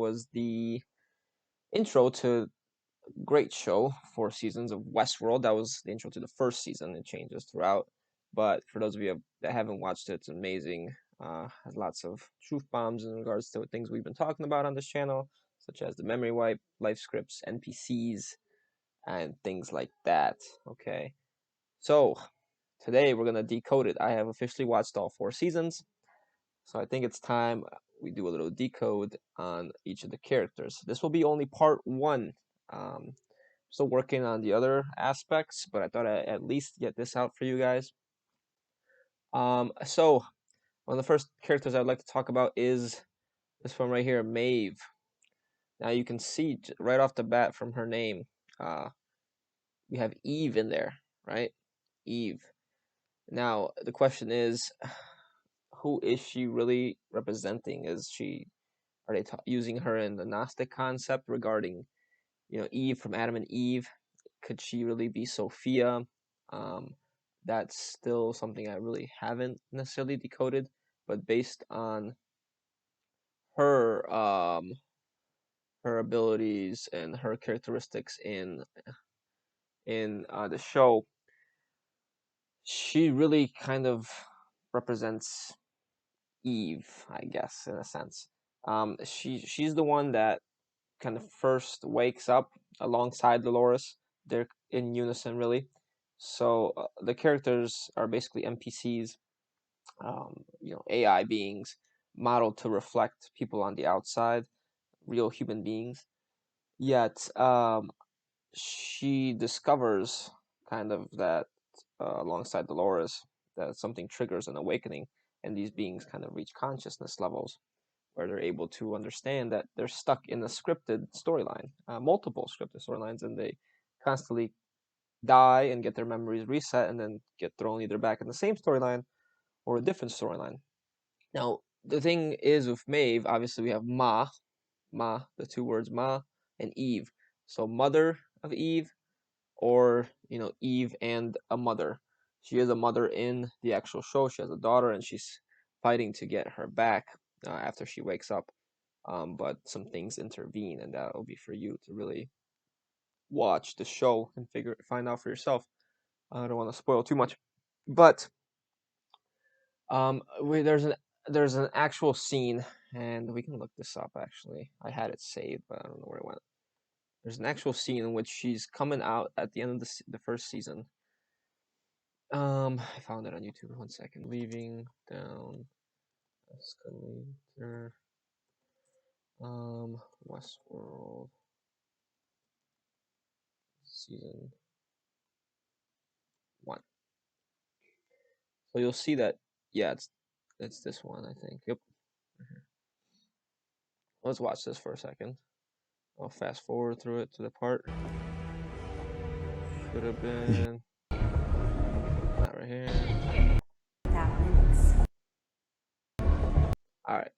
was the intro to a great show, 4 seasons of Westworld. That was the intro to the first season. It changes throughout, but for those of you that haven't watched it, it's amazing. Has lots of truth bombs in regards to things we've been talking about on this channel, such as the memory wipe, life scripts, NPCs, and things like that. Okay, so today we're gonna decode it. I have officially watched all 4 seasons, so I think it's time we do a little decode on each of the characters. This will be only part one. Still working on the other aspects, but I thought I'd at least get this out for you guys. So one of the first characters I'd like to talk about is this one right here, Maeve. Now you can see right off the bat from her name, we have Eve in there, right? Eve. Now the question is, who is she really representing? Are they using her in the Gnostic concept regarding, Eve from Adam and Eve? Could she really be Sophia? That's still something I really haven't necessarily decoded, but based on her her abilities and her characteristics in the show, she really kind of represents Eve, I guess, in a sense. She's the one that kind of first wakes up alongside Dolores. They're in unison, really. So the characters are basically NPCs, AI beings modeled to reflect people on the outside, real human beings. Yet she discovers kind of that alongside Dolores that something triggers an awakening, and these beings kind of reach consciousness levels where they're able to understand that they're stuck in a scripted storyline, multiple scripted storylines, and they constantly die and get their memories reset and then get thrown either back in the same storyline or a different storyline. Now, the thing is with Maeve, obviously we have the two words Ma and Eve. So mother of Eve, or Eve and a mother. She is a mother in the actual show. She has a daughter and she's fighting to get her back after she wakes up. But some things intervene, and that will be for you to really watch the show and find out for yourself. I don't want to spoil too much, but there's an actual scene, and we can look this up. Actually, I had it saved, but I don't know where it went. There's an actual scene in which she's coming out at the end of the first season. I found it on YouTube. 1 second. Leaving down escalator. Westworld season 1. So you'll see that, yeah, it's this one, I think. Yep. Let's watch this for a second. I'll fast forward through it to the part. Should have been not right here. Alright.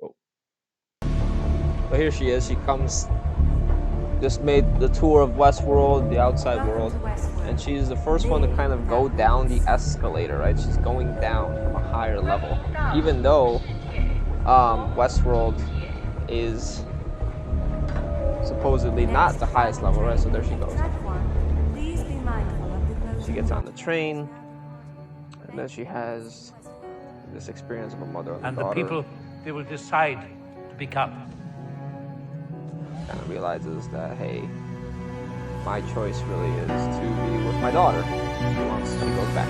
Oh. So here she is. She just made the tour of Westworld, the outside world, and she's the first one to kind of go down the escalator, right? She's going down from a higher level, even though Westworld is supposedly not the highest level, right? So there she goes. She gets on the train, and then she has this experience of a mother and daughter. And the people they will decide to become. Kind of realizes that, hey, my choice really is to be with my daughter once she goes back.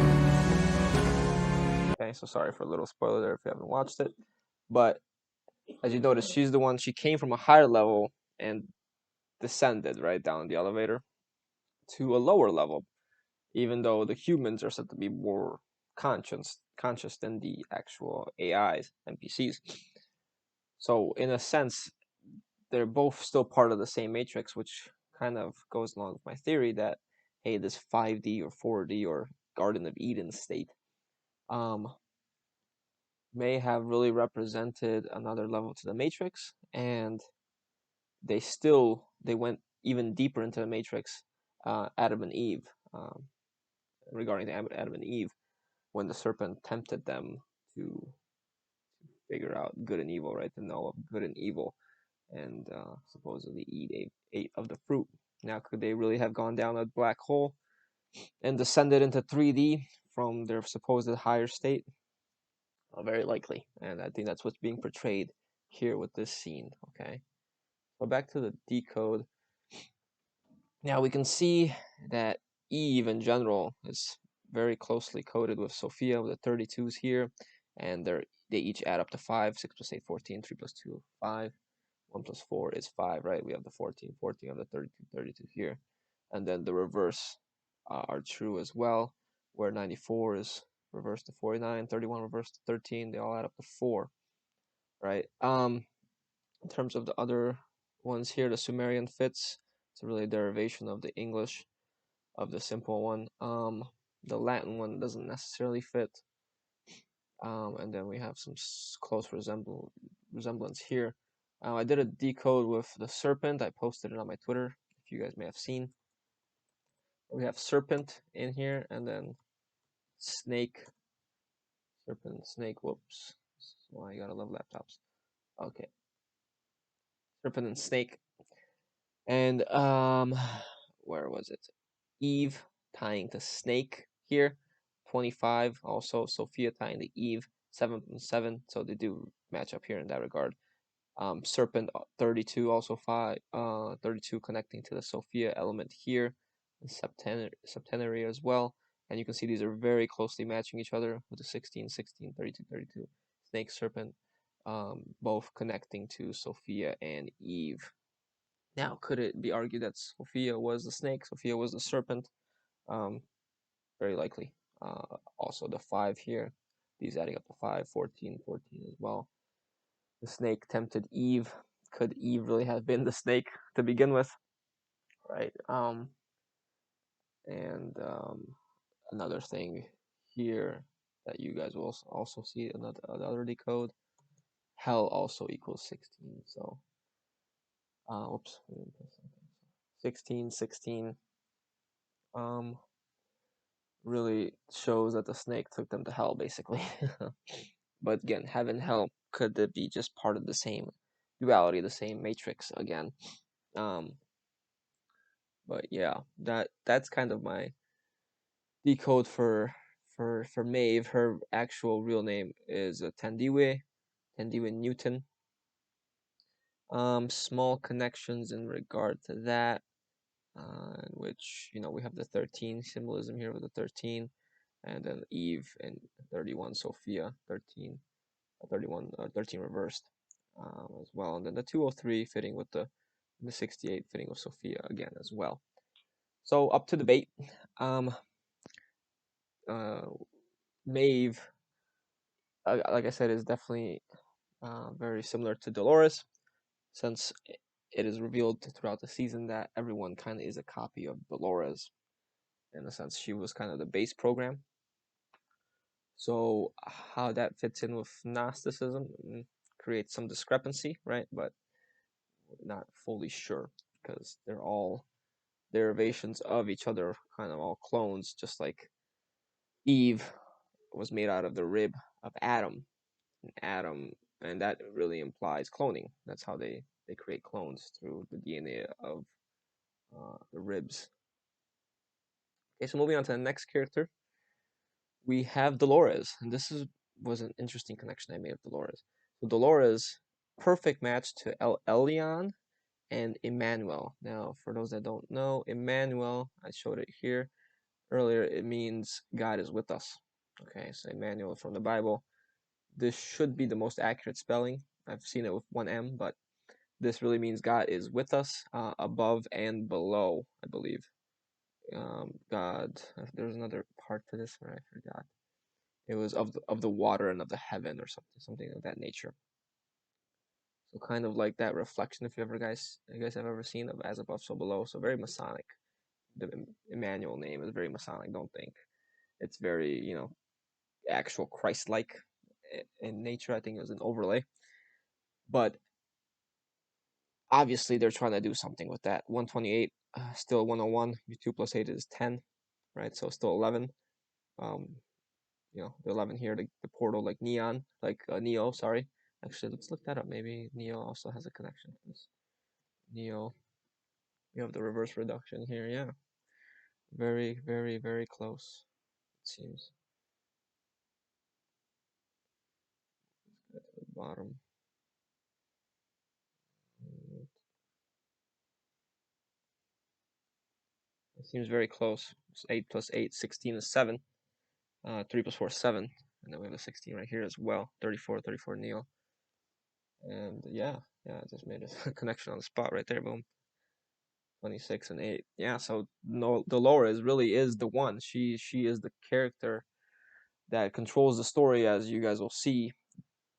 Okay, so sorry for a little spoiler there if you haven't watched it. But as you notice, she's the one, she came from a higher level and descended right down the elevator to a lower level, even though the humans are said to be more conscious than the actual AIs, NPCs. So in a sense, they're both still part of the same matrix, which kind of goes along with my theory that, hey, this 5D or 4D or Garden of Eden state may have really represented another level to the matrix, and they went even deeper into the matrix, Adam and Eve, regarding Adam and Eve, when the serpent tempted them to figure out good and evil, right, to know of good and evil. and supposedly ate of the fruit. Now, could they really have gone down a black hole and descended into 3D from their supposed higher state? Very likely, and I think that's what's being portrayed here with this scene. Okay, so back to the decode. Now we can see that Eve in general is very closely coded with Sophia with the 32s here, and they each add up to 5. 6 plus 8, 14. 3 plus 2, 5. 1 plus 4 is 5, right? We have the 14, 14 of the 32, 32 here. And then the reverse are true as well, where 94 is reversed to 49, 31 reversed to 13. They all add up to 4, right? In terms of the other ones here, the Sumerian fits. It's really a derivation of the English of the simple one. The Latin one doesn't necessarily fit. And then we have some close resemblance here. I did a decode with the serpent. I posted it on my Twitter, if you guys may have seen. We have serpent in here, and then snake, serpent, snake. Whoops. Well, I gotta love laptops. Okay, serpent and snake, and where was it? Eve tying to snake here. 25. Also, Sophia tying to Eve. 7 and 7. So they do match up here in that regard. Serpent 32 also 5. 32 connecting to the Sophia element here. Septenary as well. And you can see these are very closely matching each other with the 16, 16, 32, 32. Snake, serpent, both connecting to Sophia and Eve. Now, could it be argued that Sophia was the snake, Sophia was the serpent? Um, very likely. Also, the 5 here, these adding up to 5, 14, 14 as well. The snake tempted Eve. Could Eve really have been the snake to begin with? Right. And another thing here that you guys will also see another decode. Hell also equals 16. So, whoops, 16, 16. Really shows that the snake took them to hell, basically. But again, heaven, hell, could it be just part of the same duality, the same matrix again? But yeah, that's kind of my decode for Maeve. Her actual real name is Tandiwe Newton. Small connections in regard to that, in which we have the 13 symbolism here with the 13, and then Eve and 31 Sophia 13, 31 13 reversed as well, and then the 203 fitting with the 68 fitting with Sophia again as well. So up to debate. Maeve, like I said, is definitely very similar to Dolores, since it is revealed throughout the season that everyone kind of is a copy of Dolores. In a sense, she was kind of the base program. So how that fits in with Gnosticism creates some discrepancy, right? But not fully sure, because they're all derivations of each other, kind of all clones, just like Eve was made out of the rib of Adam. And that really implies cloning. That's how they create clones, through the DNA of the ribs. Okay, so moving on to the next character, we have Dolores, and this was an interesting connection I made of Dolores. So Dolores, perfect match to Elion and Emmanuel. Now, for those that don't know, Emmanuel, I showed it here earlier, it means God is with us. Okay, so Emmanuel from the Bible. This should be the most accurate spelling. I've seen it with one M, but this really means God is with us, above and below, I believe. God, there's another part to this where I forgot. It was of the water and of the heaven, or something of that nature. So kind of like that reflection, if you guys have ever seen, of as above, so below. So very Masonic. The Emmanuel name is very Masonic. Don't think it's very actual Christ-like in nature. I think it was an overlay, but obviously they're trying to do something with that. 128, still 101. 2 plus 8 is 10, right? So still 11. The 11 here, the portal, like Neo, sorry, Actually, let's look that up. Maybe Neo also has a connection to this. Neo, you have the reverse reduction here. Yeah, very, very, very close, it seems. At the bottom. It seems very close. It's 8 plus 8, 16 is 7. 3 plus 4 is 7. And then we have a 16 right here as well. 34, 34 Neo. And yeah, I just made a connection on the spot right there. Boom. 26 and 8. Yeah, so no, Dolores really is the one. She is the character that controls the story, as you guys will see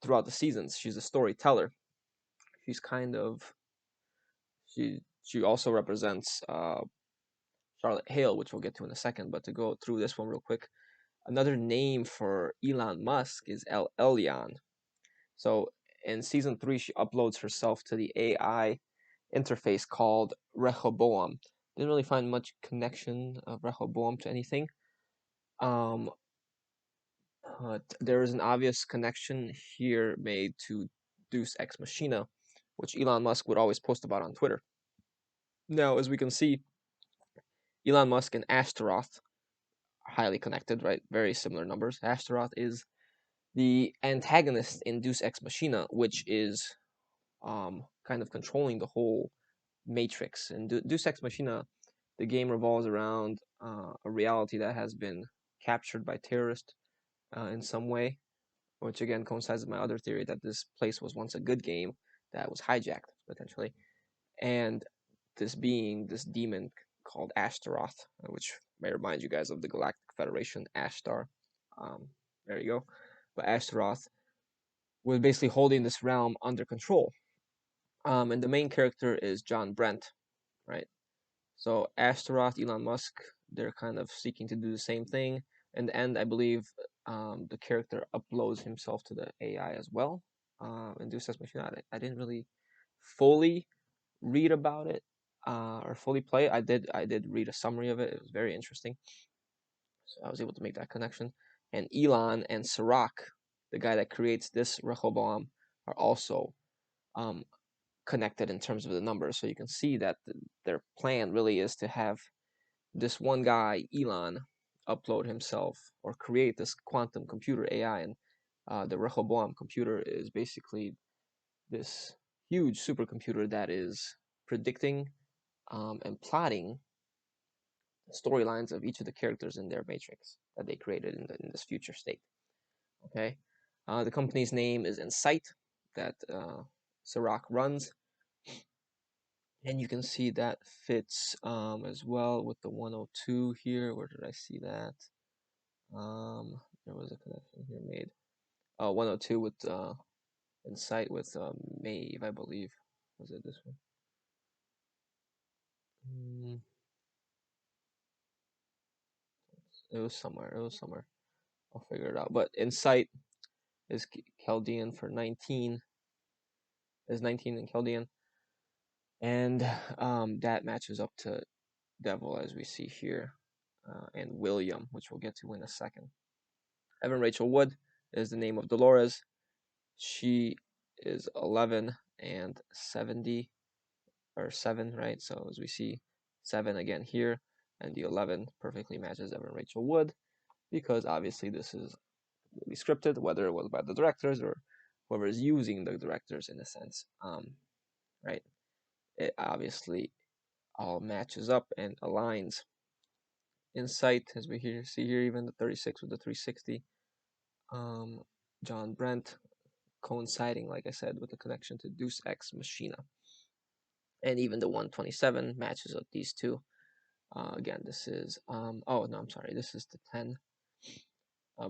throughout the seasons. She's a storyteller. She's kind of she also represents Charlotte Hale, which we'll get to in a second. But to go through this one real quick, another name for Elon Musk is El Elyon. So in season 3, she uploads herself to the AI interface called Rehoboam. Didn't really find much connection of Rehoboam to anything. Um, there is an obvious connection here made to Deus Ex Machina, which Elon Musk would always post about on Twitter. Now, as we can see, Elon Musk and Astaroth are highly connected, right? Very similar numbers. Astaroth is the antagonist in Deus Ex Machina, which is kind of controlling the whole Matrix. And Deus Ex Machina, the game revolves around a reality that has been captured by terrorists in some way, which again coincides with my other theory that this place was once a good game that was hijacked potentially, and this being this demon called Ashtaroth, which may remind you guys of the Galactic Federation, Ashtar. Um, there you go. But Ashtaroth was basically holding this realm under control. And the main character is John Brent, right? So Ashtaroth, Elon Musk, they're kind of seeking to do the same thing. In the end, I believe the character uploads himself to the AI as well. And Deus Ex Machina, I didn't really fully read about it or fully play it. I did read a summary of it. It was very interesting. So I was able to make that connection. And Elon and Sirach, the guy that creates this Rehoboam, are also um, connected in terms of the numbers. So you can see that their plan really is to have this one guy, Elon, upload himself or create this quantum computer AI. And the Rehoboam computer is basically this huge supercomputer that is predicting and plotting storylines of each of the characters in their matrix that they created in this future state. Okay, the company's name is Insight that Sirach runs, and you can see that fits as well with the 102 here. Where did I see that? There was a connection here made. 102 with Insight with Maeve, I believe. Was it this one? Mm, it was somewhere. It was somewhere. I'll figure it out. But Insight is Chaldean for 19. Is 19 in Chaldean, and that matches up to Devil as we see here, and William, which we'll get to in a second. Evan Rachel Wood is the name of Dolores. She is 11 and 70 or 7, right? So as we see 7 again here, and the 11 perfectly matches Evan Rachel Wood because obviously this is completely scripted, whether it was by the directors or whoever is using the directors in a sense, right? It obviously all matches up and aligns. Insight, as we see here, even the 36 with the 360. John Brent coinciding, like I said, with the connection to Deus Ex Machina. And even the 127 matches up these two. Again, this is, oh no, I'm sorry, this is the 10.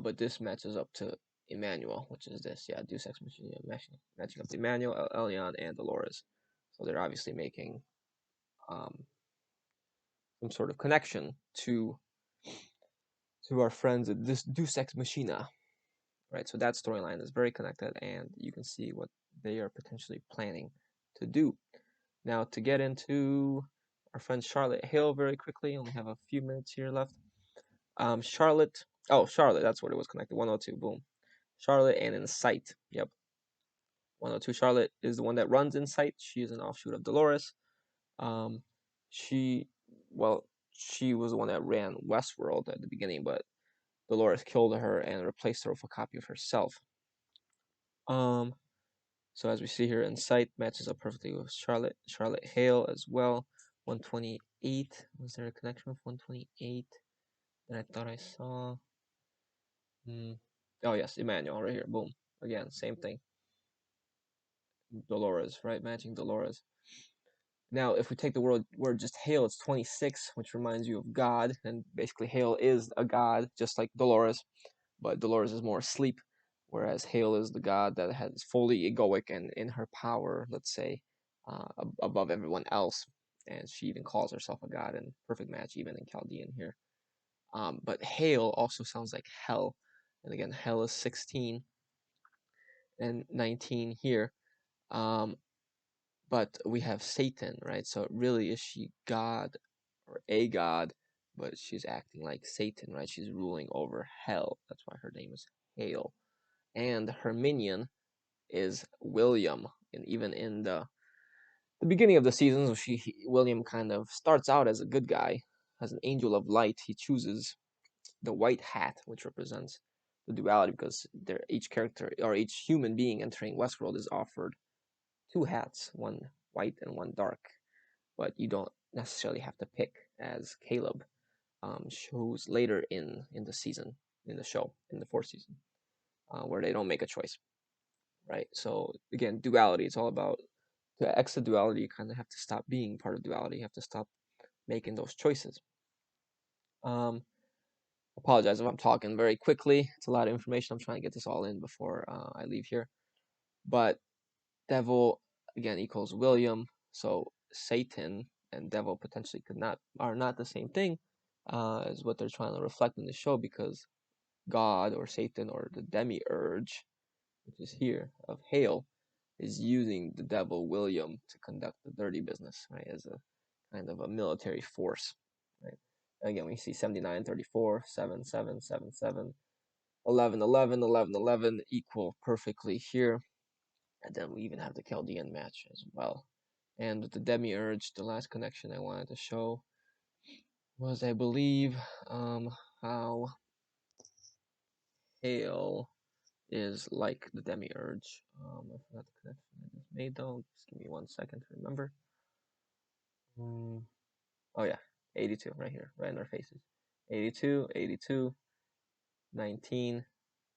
But this matches up to Emmanuel, which is this, yeah, Deus Ex Machina matching up to Emmanuel, Elion, and Dolores. So they're obviously making some sort of connection to our friends at this Deus Ex Machina, right? So that storyline is very connected, and you can see what they are potentially planning to do. Now, to get into our friend Charlotte Hale very quickly, only have a few minutes here left. Charlotte, Charlotte, that's what it was connected. 102, boom. Charlotte and Insight, yep. 102 Charlotte is the one that runs Insight. She is an offshoot of Dolores. Um, she, well, she was the one that ran Westworld at the beginning, but Dolores killed her and replaced her with a copy of herself. Um, so as we see here, Insight matches up perfectly with Charlotte. Charlotte Hale as well. 128. Was there a connection with 128 that I thought I saw? Oh yes, Emmanuel right here. Boom. Again, same thing. Dolores, right? Matching Dolores. Now, if we take the word just Hale, it's 26, which reminds you of God, and basically Hale is a god, just like Dolores, but Dolores is more asleep, whereas Hale is the god that has fully egoic and in her power, let's say, above everyone else, and she even calls herself a god, and perfect match even in Chaldean here. But Hale also sounds like hell, and again, hell is 16 and 19 here. But we have Satan, right? So really, is she God or a god? But she's acting like Satan, right? She's ruling over hell. That's why her name is Hale. And her minion is William. And even in the beginning of the seasons, William kind of starts out as a good guy, as an angel of light. He chooses the white hat, which represents the duality, because each character or each human being entering Westworld is offered two hats, one white and one dark, but you don't necessarily have to pick, as Caleb shows later in the season, in the show, in the fourth season, where they don't make a choice, right? So again, duality. It's all about, to exit duality, you kind of have to stop being part of duality. You have to stop making those choices. Apologize if I'm talking very quickly. It's a lot of information. I'm trying to get this all in before I leave here. But devil again equals William, so Satan and devil potentially are not the same thing, is what they're trying to reflect in the show, because God or Satan or the demiurge, which is here of Hale, is using the devil William to conduct the dirty business, right, as a kind of a military force, right? Again, we see 79, 34, 7, 7, 7, 7, 11, 11, 11, 11 equal perfectly here. And then we even have the Chaldean match as well. And with the Demiurge, the last connection I wanted to show was, I believe, how Hale is like the Demiurge. I forgot the connection I just made though. Just give me 1 second to remember. Oh yeah, 82 right here, right in our faces. 82, 82, 19,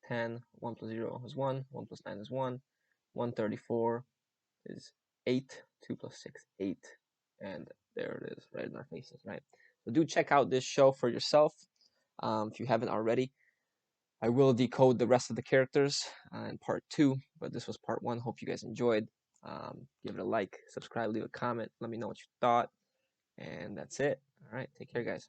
10, 1 plus 0 is 1, 1 plus 9 is 1, 134 is 8, 2 plus 6, 8. And there it is, right in our faces, right? So do check out this show for yourself if you haven't already. I will decode the rest of the characters in part 2, but this was part 1. Hope you guys enjoyed. Give it a like, subscribe, leave a comment, let me know what you thought. And that's it. All right, take care, guys.